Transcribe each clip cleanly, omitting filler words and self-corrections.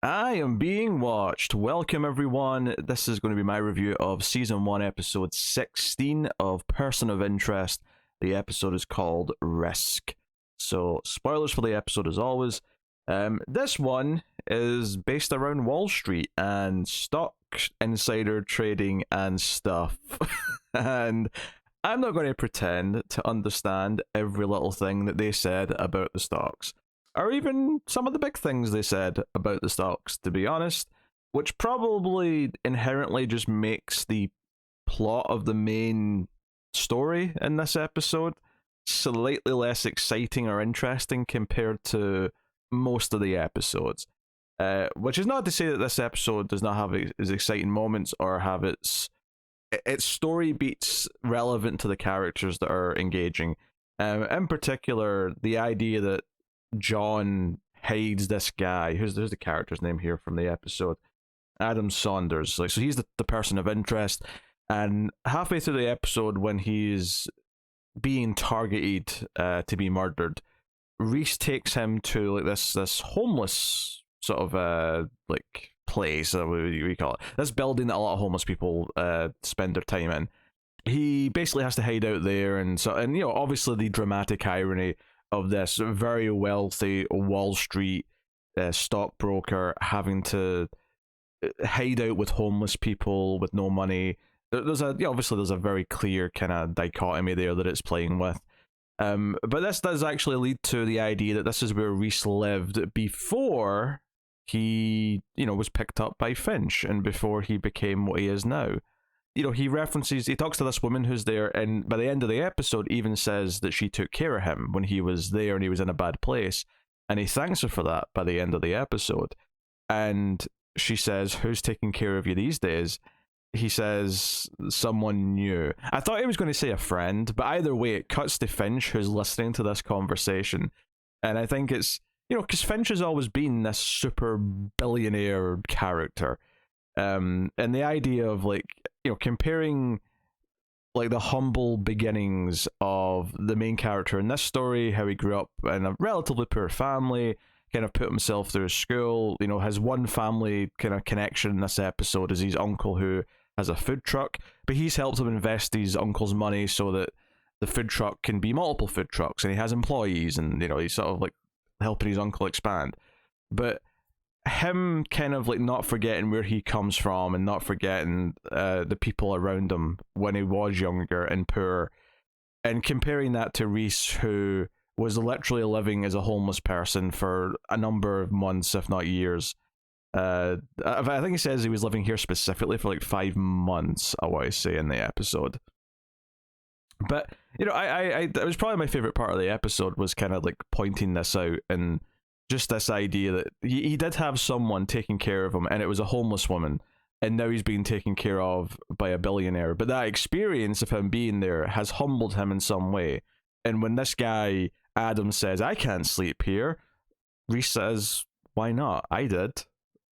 I am being watched. Welcome, everyone. This is going to be my review of Season 1, Episode 16 of Person of Interest. The episode is called Risk. So, spoilers for the episode as always. This one is based around Wall Street and stock insider trading and stuff. And I'm not going to pretend to understand every little thing that they said about the stocks or even some of the big things they said about the stocks, to be honest, which probably inherently just makes the plot of the main story in this episode slightly less exciting or interesting compared to most of the episodes. Which is not to say that this episode does not have its exciting moments or have its story beats relevant to the characters that are engaging. In particular, the idea that John hides this guy. Who's there's the character's name here from the episode? Adam Saunders. Like, so he's the person of interest, and halfway through the episode, when he's being targeted to be murdered, Reese takes him to like this homeless sort of like place. We call it this building that a lot of homeless people spend their time in. He basically has to hide out there, and obviously the dramatic irony of this very wealthy Wall Street stockbroker having to hide out with homeless people with no money. Obviously there's a very clear kind of dichotomy there that it's playing with. But this does actually lead to the idea that this is where Reese lived before he, was picked up by Finch and before he became what he is now. He talks to this woman who's there, and by the end of the episode even says that she took care of him when he was there and he was in a bad place, and he thanks her for that by the end of the episode. And she says, "Who's taking care of you these days?" He says, "Someone new." I thought he was going to say a friend, but either way it cuts to Finch, who's listening to this conversation. And I think it's, because Finch has always been this super billionaire character. And the idea of comparing like the humble beginnings of the main character in this story, how he grew up in a relatively poor family, kind of put himself through school, his one family kind of connection in this episode is his uncle who has a food truck, but he's helped him invest his uncle's money so that the food truck can be multiple food trucks, and he has employees, and he's sort of like helping his uncle expand. But him kind of like not forgetting where he comes from and not forgetting the people around him when he was younger and poor, and comparing that to Reese, who was literally living as a homeless person for a number of months, if not years. I think he says he was living here specifically for like 5 months, I want to say, in the episode. But I it was probably my favorite part of the episode was kind of like pointing this out, and just this idea that he did have someone taking care of him, and it was a homeless woman, and now he's being taken care of by a billionaire. But that experience of him being there has humbled him in some way. And when this guy, Adam, says, "I can't sleep here," Reese says, "Why not? I did."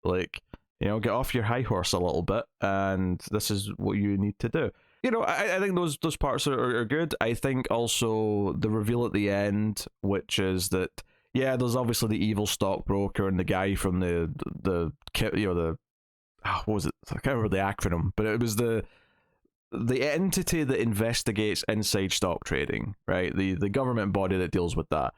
Like, get off your high horse a little bit, and this is what you need to do. I think those parts are good. I think also the reveal at the end, which is that, yeah, there's obviously the evil stockbroker and the guy from the what was it? I can't remember the acronym, but it was the entity that investigates inside stock trading, right? The government body that deals with that.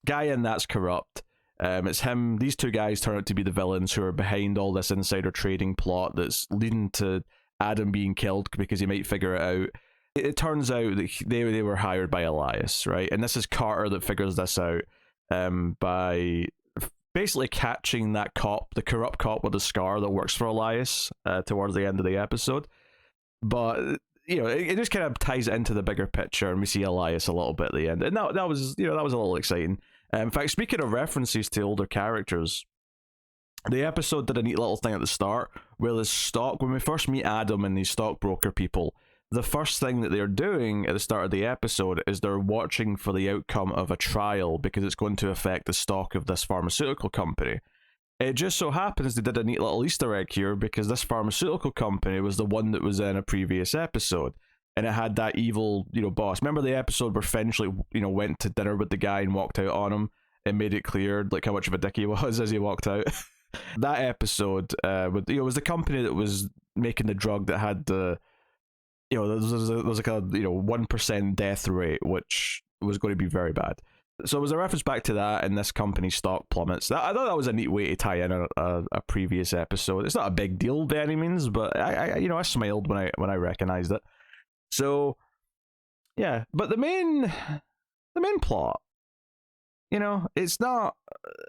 Guy in that's corrupt. It's him. These two guys turn out to be the villains who are behind all this insider trading plot that's leading to Adam being killed because he might figure it out. It turns out that they were hired by Elias, right? And this is Carter that figures this out by basically catching that cop, the corrupt cop with the scar that works for Elias towards the end of the episode. But it just kind of ties it into the bigger picture, and we see Elias a little bit at the end, and that was that was a little exciting. In fact, speaking of references to older characters, the episode did a neat little thing at the start where when we first meet Adam and these stockbroker people, the first thing that they're doing at the start of the episode is they're watching for the outcome of a trial because it's going to affect the stock of this pharmaceutical company. It just so happens they did a neat little Easter egg here because this pharmaceutical company was the one that was in a previous episode, and it had that evil, boss. Remember the episode where Finch, went to dinner with the guy and walked out on him and made it clear, how much of a dick he was as he walked out? That episode, it was the company that was making the drug that had the, there was like a 1% death rate, which was going to be very bad. So it was a reference back to that, and this company's stock plummets. I thought that was a neat way to tie in a previous episode. It's not a big deal by any means, but I smiled when I recognized it. So yeah, but the main plot, it's not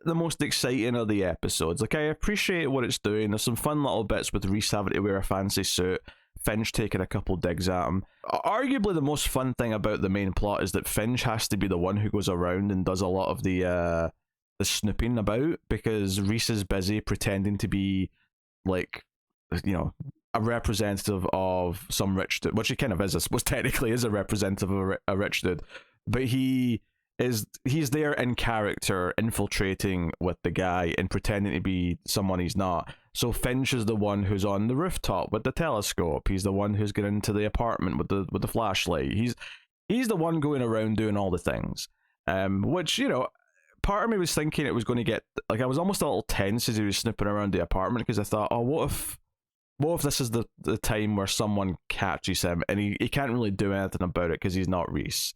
the most exciting of the episodes. Like, I appreciate what it's doing. There's some fun little bits with Reese having to wear a fancy suit, Finch taking a couple digs at him. Arguably, the most fun thing about the main plot is that Finch has to be the one who goes around and does a lot of the snooping about, because Reese is busy pretending to be, like, a representative of some rich dude, which he kind of is. I suppose technically is a representative of a rich dude, but he's there in character, infiltrating with the guy and pretending to be someone he's not. So Finch is the one who's on the rooftop with the telescope. He's the one who's getting into the apartment with the flashlight. He's the one going around doing all the things. Which, part of me was thinking it was going to get, like, I was almost a little tense as he was snooping around the apartment, because I thought, oh, what if this is the time where someone catches him and he can't really do anything about it because he's not Reese.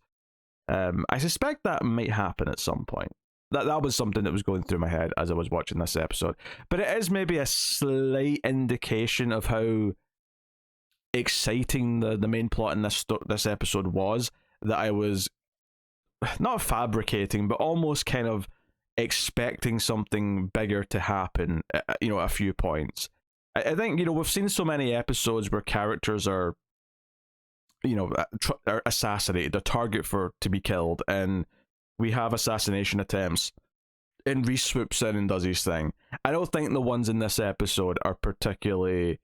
I suspect that might happen at some point. That was something that was going through my head as I was watching this episode. But it is maybe a slight indication of how exciting the main plot in this episode was, that I was not fabricating, but almost kind of expecting something bigger to happen, at a few points. I think, we've seen so many episodes where characters are, are assassinated, a target to be killed, and we have assassination attempts, and Reese swoops in and does his thing. I don't think the ones in this episode are particularly,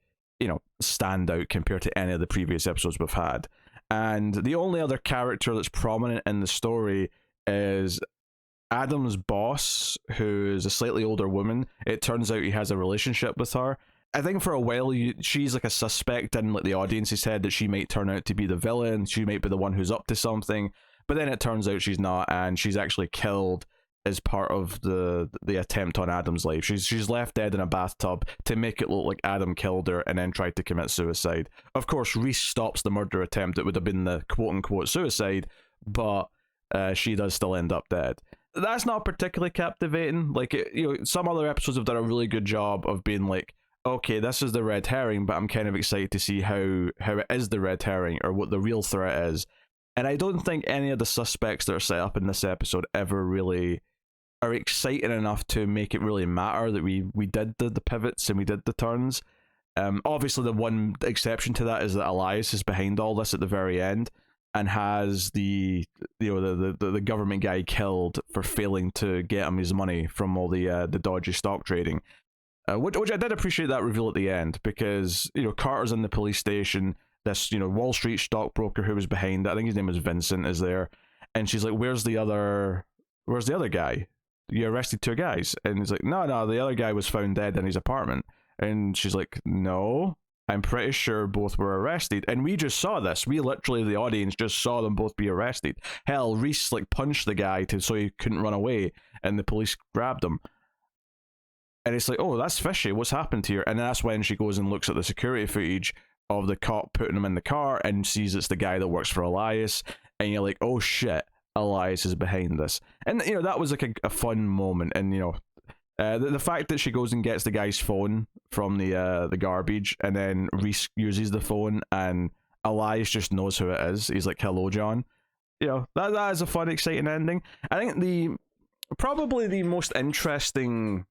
stand out compared to any of the previous episodes we've had. And the only other character that's prominent in the story is Adam's boss, who is a slightly older woman. It turns out he has a relationship with her. I think for a while she's like a suspect in like the audience's head, that she might turn out to be the villain. She might be the one who's up to something, but then it turns out she's not, and she's actually killed as part of the attempt on Adam's life. She's left dead in a bathtub to make it look like Adam killed her and then tried to commit suicide. Of course, Reese stops the murder attempt. It would have been the quote-unquote suicide, but she does still end up dead. That's not particularly captivating. Like, some other episodes have done a really good job of being like, okay, this is the red herring, but I'm kind of excited to see how it is the red herring, or what the real threat is. And I don't think any of the suspects that are set up in this episode ever really are exciting enough to make it really matter that we did the pivots and we did the turns. Obviously, the one exception to that is that Elias is behind all this at the very end and has the government guy killed for failing to get him his money from all the dodgy stock trading. Which I did appreciate that reveal at the end, because Carter's in the police station. This Wall Street stockbroker who was behind it, I think his name was Vincent, is there, and she's like, "Where's the other guy? You arrested two guys?" And he's like, "No, the other guy was found dead in his apartment." And she's like, "No, I'm pretty sure both were arrested, and we just saw this. We literally, the audience, just saw them both be arrested. Hell, Reese like punched the guy so he couldn't run away, and the police grabbed him." And it's like, oh, that's fishy. What's happened here? And that's when she goes and looks at the security footage of the cop putting him in the car and sees it's the guy that works for Elias. And you're like, oh shit, Elias is behind this. And that was like a fun moment. And the fact that she goes and gets the guy's phone from the garbage, and then Reese uses the phone and Elias just knows who it is. He's like, "Hello, John." That is a fun, exciting ending. I think probably the most interesting,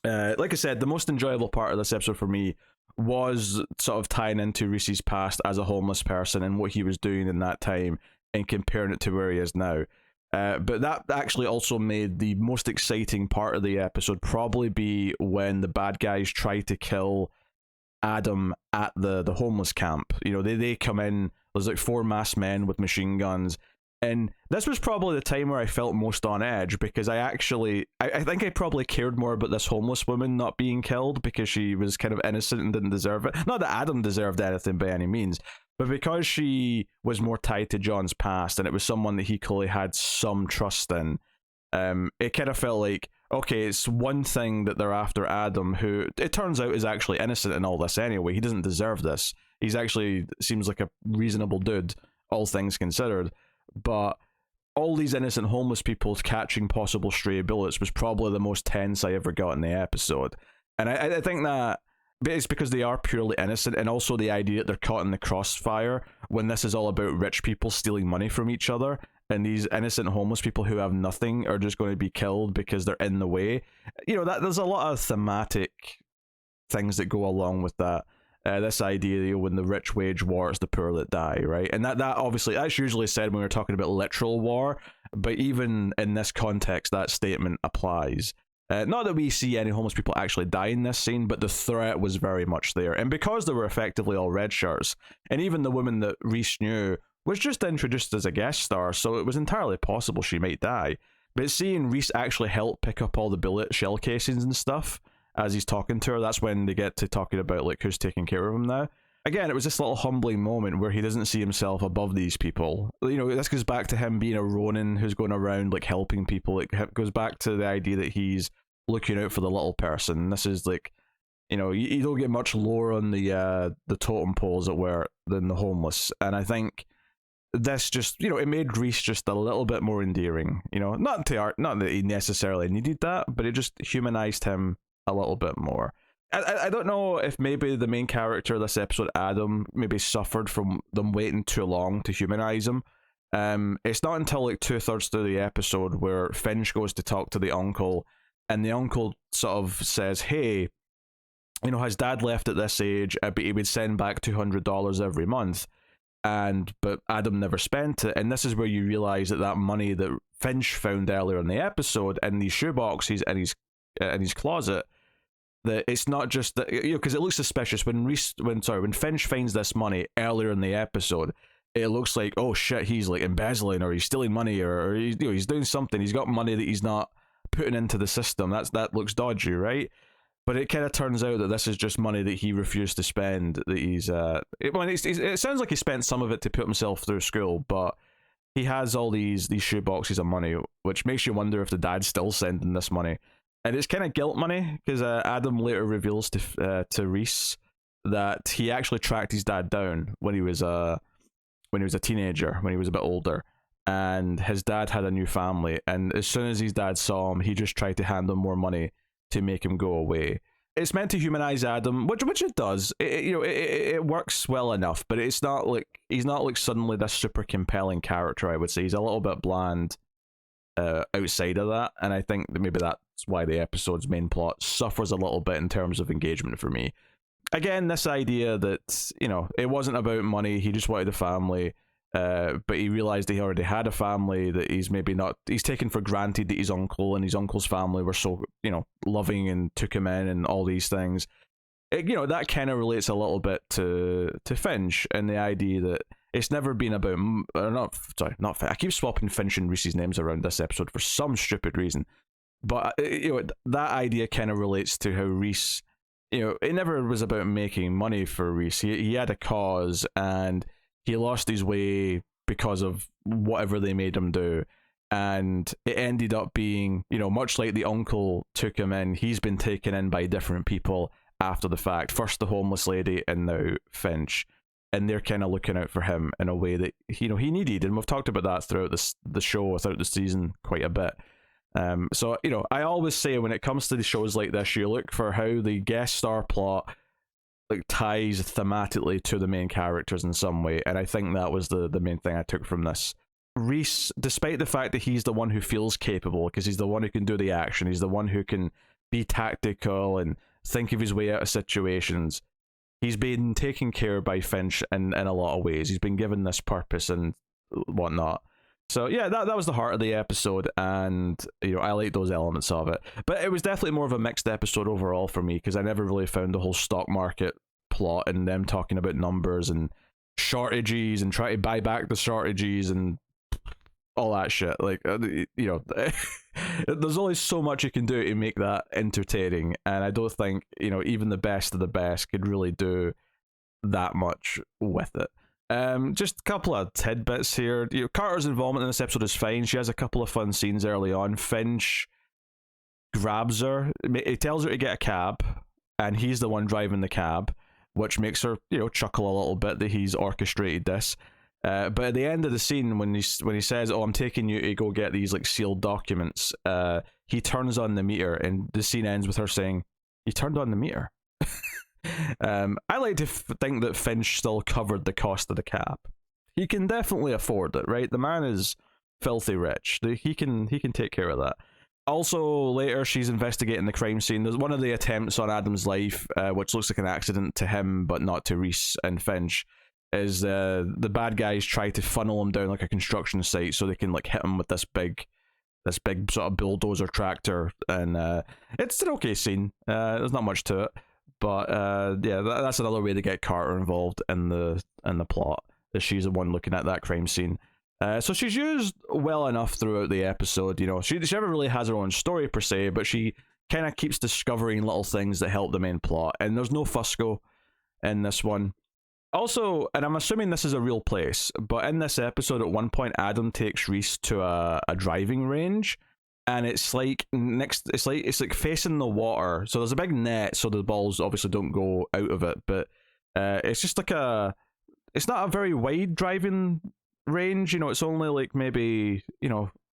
like I said, the most enjoyable part of this episode for me was sort of tying into Reese's past as a homeless person and what he was doing in that time and comparing it to where he is now. But that actually also made the most exciting part of the episode probably be when the bad guys try to kill Adam at the homeless camp. They come in, there's like 4 masked men with machine guns. And this was probably the time where I felt most on edge, because I think I probably cared more about this homeless woman not being killed because she was kind of innocent and didn't deserve it. Not that Adam deserved anything by any means, but because she was more tied to John's past and it was someone that he clearly had some trust in, it kind of felt like, okay, it's one thing that they're after Adam, who it turns out is actually innocent in all this anyway. He doesn't deserve this. He's actually seems like a reasonable dude, all things considered. But all these innocent homeless people catching possible stray bullets was probably the most tense I ever got in the episode. And I think that it's because they are purely innocent, and also the idea that they're caught in the crossfire when this is all about rich people stealing money from each other, and these innocent homeless people who have nothing are just going to be killed because they're in the way. You know, that there's a lot of thematic things that go along with that. This idea, you know, when the rich wage war, it's the poor that die, right? And that obviously, that's usually said when we're talking about literal war, but even in this context, that statement applies. Not that we see any homeless people actually die in this scene, but the threat was very much there. And because they were effectively all red shirts, and even the woman that Reese knew was just introduced as a guest star, so it was entirely possible she might die. But seeing Reese actually help pick up all the bullet shell casings and stuff as he's talking to her, that's when they get to talking about like who's taking care of him now. Again, it was this little humbling moment where he doesn't see himself above these people. You know, this goes back to him being a Ronin who's going around like helping people. It goes back to the idea that he's looking out for the little person. This is like, you know, you don't get much lower on the totem pole, as it were, than the homeless. And I think this just, you know, it made Reese just a little bit more endearing. You know, not that he necessarily needed that, but it just humanized him a little bit more. I don't know if maybe the main character of this episode, Adam, maybe suffered from them waiting too long to humanize him. It's not until like 2/3 through the episode where Finch goes to talk to the uncle, and the uncle sort of says, hey, you know, his dad left at this age, but he would send back $200 every month, but Adam never spent it. And this is where you realize that money that Finch found earlier in the episode in these shoebox in his closet, that it's not just that, you know, because it looks suspicious when Finch finds this money earlier in the episode. It looks like, oh shit, he's like embezzling, or he's stealing money, or he's, you know, he's doing something. He's got money that he's not putting into the system. That looks dodgy, right? But it kind of turns out that this is just money that he refused to spend. That it sounds like he spent some of it to put himself through school, but he has all these shoe boxes of money, which makes you wonder if the dad's still sending this money. And it's kind of guilt money, because Adam later reveals to Reese that he actually tracked his dad down when he was a teenager, when he was a bit older, and his dad had a new family. And as soon as his dad saw him, he just tried to hand him more money to make him go away. It's meant to humanize Adam, which it does. It works well enough, but it's not like he's not like suddenly this super compelling character. I would say he's a little bit bland outside of that, and I think that maybe that's why the episode's main plot suffers a little bit in terms of engagement for me. Again, this idea that, you know, it wasn't about money, he just wanted a family, but he realized he already had a family, that he's taken for granted that his uncle and his uncle's family were so, you know, loving and took him in and all these things. You know, that kind of relates a little bit to Finch, and the idea that it's never been about, I keep swapping Finch and Reese's names around this episode for some stupid reason. But, you know, that idea kind of relates to how Reese, you know, it never was about making money for Reese. He had a cause, and he lost his way because of whatever they made him do. And it ended up being, you know, much like the uncle took him in, he's been taken in by different people after the fact. First the homeless lady, and now Finch. And they're kind of looking out for him in a way that, you know, he needed. And we've talked about that throughout the show, throughout the season quite a bit. So, you know, I always say when it comes to the shows like this, you look for how the guest star plot like ties thematically to the main characters in some way, and I think that was the main thing I took from this. Reese, despite the fact that he's the one who feels capable, because he's the one who can do the action, he's the one who can be tactical and think of his way out of situations, he's been taken care by Finch in a lot of ways. He's been given this purpose and whatnot. So yeah, that was the heart of the episode, and, you know, I like those elements of it. But it was definitely more of a mixed episode overall for me, because I never really found the whole stock market plot and them talking about numbers and shortages and trying to buy back the shortages and all that shit. Like, you know, there's only so much you can do to make that entertaining, and I don't think, you know, even the best of the best could really do that much with it. Just a couple of tidbits here. You know, Carter's involvement in this episode is fine. She has a couple of fun scenes early on. Finch grabs her. He tells her to get a cab, and he's the one driving the cab, which makes her, chuckle a little bit that he's orchestrated this. But at the end of the scene, when he says, "Oh, I'm taking you to go get these like sealed documents," he turns on the meter, and the scene ends with her saying, "You turned on the meter." I like to think that Finch still covered the cost of the cab. He can definitely afford it, right? The man is filthy rich. He can take care of that. Also, later, she's investigating the crime scene. There's one of the attempts on Adam's life, which looks like an accident to him, but not to Reese and Finch, is the bad guys try to funnel him down like a construction site so they can like hit him with this big sort of bulldozer tractor, and it's an okay scene. There's not much to it, but yeah, that's another way to get Carter involved in the plot. Is she's the one looking at that crime scene. So she's used well enough throughout the episode. She never really has her own story per se, but she kind of keeps discovering little things that help the main plot. And there's no Fusco in this one. Also, and I'm assuming this is a real place, but in this episode, at one point, Adam takes Reese to a driving range, and it's like facing the water. So there's a big net, so the balls obviously don't go out of it. But it's just like it's not a very wide driving range. It's only like maybe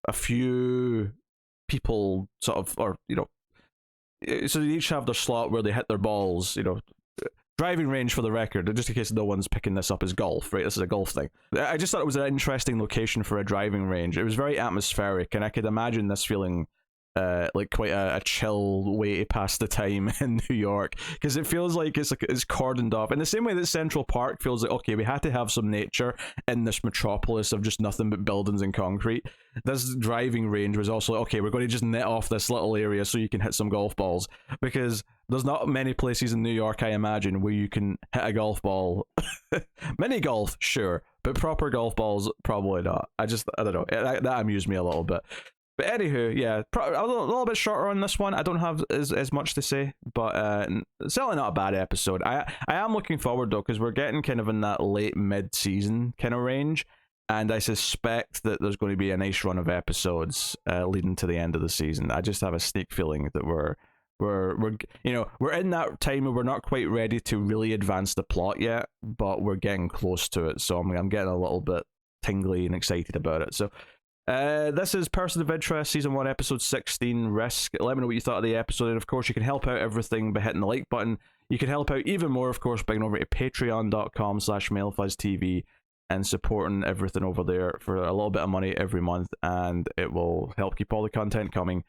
a few people sort of, or so they each have their slot where they hit their balls. Driving range, for the record, just in case no one's picking this up, as golf, right? This is a golf thing. I just thought it was an interesting location for a driving range. It was very atmospheric, and I could imagine this feeling like quite a chill way to pass the time in New York, because it feels like it's cordoned off in the same way that Central Park feels like, okay, we had to have some nature in this metropolis of just nothing but buildings and concrete. This driving range was also like, okay, we're going to just net off this little area so you can hit some golf balls, because there's not many places in New York, I imagine, where you can hit a golf ball. Mini golf, sure, but proper golf balls, probably not. I don't know, that amused me a little bit. But anywho, yeah, a little bit shorter on this one. I don't have as much to say, but certainly not a bad episode. I am looking forward, though, because we're getting kind of in that late mid-season kind of range, and I suspect that there's going to be a nice run of episodes leading to the end of the season. I just have a sneak feeling that we're in that time where we're not quite ready to really advance the plot yet, but we're getting close to it. So I'm getting a little bit tingly and excited about it. So this is Person of Interest, Season 1, Episode 16, Risk. Let me know what you thought of the episode, and of course you can help out everything by hitting the like button. You can help out even more, of course, by going over to patreon.com/MailFuzzTV and supporting everything over there for a little bit of money every month, and it will help keep all the content coming,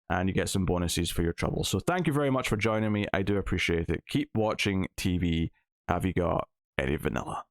and you get some bonuses for your trouble. So thank you very much for joining me. I do appreciate it. Keep watching TV. Have you got any vanilla?